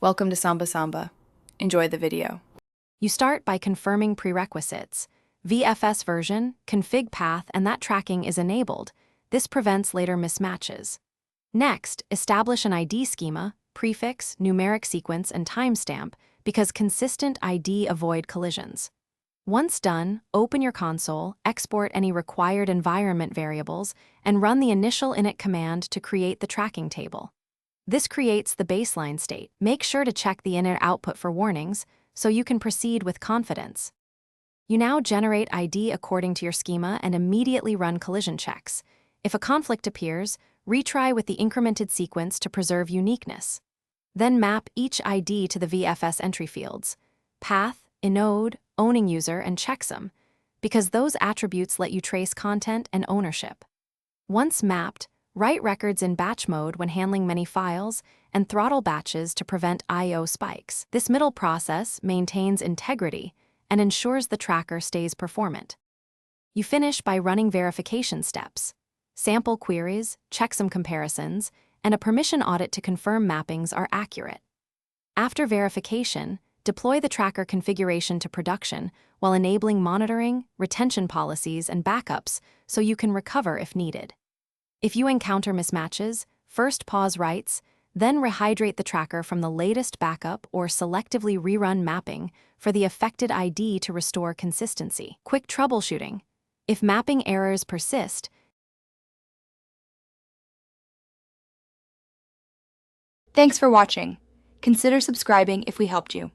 Welcome to Samba Samba. Enjoy the video. You start by confirming prerequisites. VFS version, config path, and that tracking is enabled. This prevents later mismatches. Next, establish an ID schema, prefix, numeric sequence, and timestamp because consistent ID avoid collisions. Once done, open your console, export any required environment variables, and run the initial init command to create the tracking table. This creates the baseline state. Make sure to check the init output for warnings so you can proceed with confidence. You now generate ID according to your schema and immediately run collision checks. If a conflict appears, retry with the incremented sequence to preserve uniqueness. Then map each ID to the VFS entry fields: path, inode, owning user, and checksum, because those attributes let you trace content and ownership. Once mapped, write records in batch mode when handling many files, and throttle batches to prevent I/O spikes. This middle process maintains integrity and ensures the tracker stays performant. You finish by running verification steps, sample queries, checksum comparisons, and a permission audit to confirm mappings are accurate. After verification, deploy the tracker configuration to production while enabling monitoring, retention policies, and backups so you can recover if needed. If you encounter mismatches, first pause writes, then rehydrate the tracker from the latest backup or selectively rerun mapping for the affected ID to restore consistency. Quick troubleshooting. If mapping errors persist, Thanks for watching. Consider subscribing if we helped you.